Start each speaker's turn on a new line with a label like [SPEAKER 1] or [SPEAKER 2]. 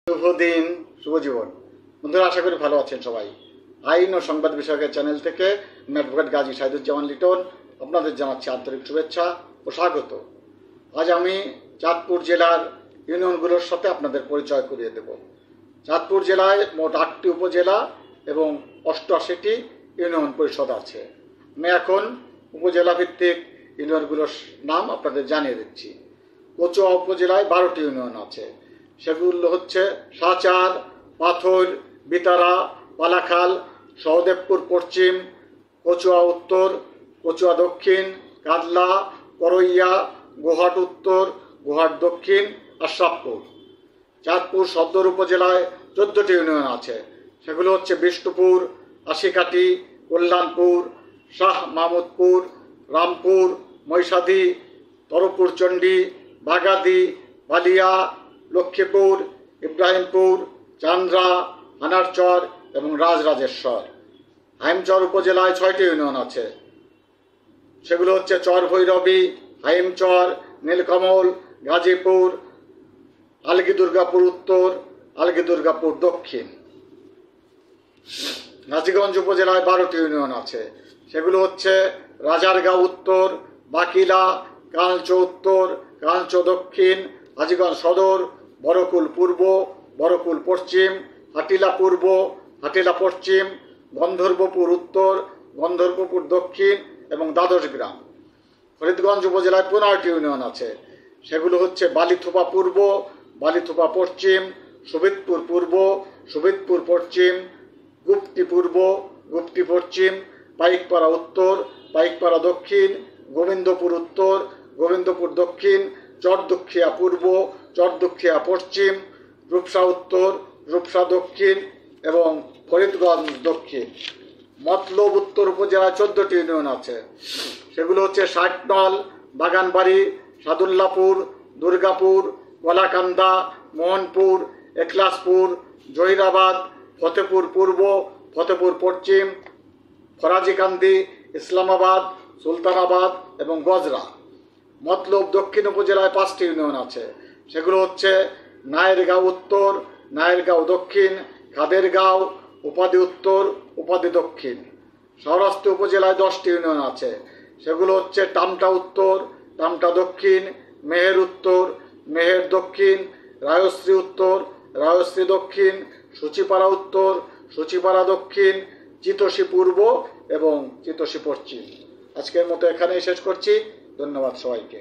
[SPEAKER 1] শুভ দিন, শুভ জীবন। বন্ধুরা, আশা করি ভালো আছেন সবাই। আইন ও সংবাদ বিষয়কের চ্যানেল থেকে আমি অ্যাডভোকেট গাজী সাইদুজ্জামান লিটন আপনাদের জানাচ্ছি আন্তরিক শুভেচ্ছা ও স্বাগত। আজ আমি চাঁদপুর জেলার ইউনিয়নগুলোর সাথে আপনাদের পরিচয় করিয়ে দেব। চাঁদপুর জেলায় মোট 8টি উপজেলা এবং 88টি ইউনিয়ন পরিষদ আছে। আমি এখন উপজেলা ভিত্তিক ইউনিয়নগুলোর নাম আপনাদের জানিয়ে দিচ্ছি। কচুয়া উপজেলায় 12টি ইউনিয়ন আছে। সেগুলো হচ্ছে সাচার, পাথর, বিতারা, পালাখাল, সহদেবপুর পশ্চিম, কচুয়া উত্তর, কচুয়া দক্ষিণ, কাদলা, করইয়া, গোহাট উত্তর, গোহাট দক্ষিণ, আশরাফপুর। চাঁদপুর সদর উপজেলায় 14টি ইউনিয়ন আছে। সেগুলো হচ্ছে বিষ্ণুপুর, আশিকাটি, কল্যাণপুর, শাহ মাহমুদপুর, রামপুর, মৈসাদি, তরপুরচণ্ডী, বাগাদি, বালিয়া, লক্ষ্মীপুর, ইব্রাহিমপুর, চান্দ্রা, আনারচর এবং রাজরাজেশ্বর। হাইমচর উপজেলায় 6টি ইউনিয়ন আছে। সেগুলো হচ্ছে চর ভৈরবী, হাইমচর, নীলকমল, গাজীপুর, আলগি দুর্গাপুর উত্তর, আলগি দুর্গাপুর দক্ষিণ। গাজীগঞ্জ উপজেলায় 12টি ইউনিয়ন আছে। সেগুলো হচ্ছে রাজারগাঁও উত্তর, বাকিলা, কালচো উত্তর, কালচো দক্ষিণ, হাজীগঞ্জ সদর, বড়কুল পূর্ব, বড়কুল পশ্চিম, হাটিলা পূর্ব, হাটিলা পশ্চিম, গন্ধর্বপুর উত্তর, গন্ধর্বপুর দক্ষিণ এবং দ্বাদশ গ্রাম। ফরিদগঞ্জ উপজেলায় 15টি ইউনিয়ন আছে। সেগুলো হচ্ছে বালিথোপা পূর্ব, বালিথোপা পশ্চিম, সুবিদপুর পূর্ব, সুবিদপুর পশ্চিম, গুপ্তি পূর্ব, গুপ্তি পশ্চিম, পাইকপাড়া উত্তর, পাইকপাড়া দক্ষিণ, গোবিন্দপুর উত্তর, গোবিন্দপুর দক্ষিণ, চরদক্ষিয়া পূর্ব, চরদক্ষিয়া পশ্চিম, রূপসা উত্তর, রূপসা দক্ষিণ এবং ফরিদগঞ্জ দক্ষিণ। মতলব উত্তর উপজেলায় 14টি ইউনিয়ন আছে। সেগুলো হচ্ছে ষাটনল, বাগানবাড়ি, সাদুল্লাপুর, দুর্গাপুর, কলাকান্দা, মোহনপুর, একলাসপুর, জহিরাবাদ, ফতেপুর পূর্ব, ফতেপুর পশ্চিম, ফরাজিকান্দি, ইসলামাবাদ, সুলতানাবাদ এবং গজরা। মতলব দক্ষিণ উপজেলায় 5টি ইউনিয়ন আছে। সেগুলো হচ্ছে নায়েরগাঁও উত্তর, নায়েরগাঁও দক্ষিণ, খাদেরগাঁও, উপাধি উত্তর, উপাধি দক্ষিণ। সৌরাস্তি উপজেলায় 10টি ইউনিয়ন আছে। সেগুলো হচ্ছে টামটা উত্তর, টামটা দক্ষিণ, মেহের উত্তর, মেহের দক্ষিণ, রায়শ্রী উত্তর, রায়শ্রী দক্ষিণ, সূচিপাড়া উত্তর, সূচিপাড়া দক্ষিণ, চিতোষী পূর্ব এবং চিতোষী পশ্চিম। আজকের মতো এখানেই শেষ করছি। ধন্যবাদ সবাইকে।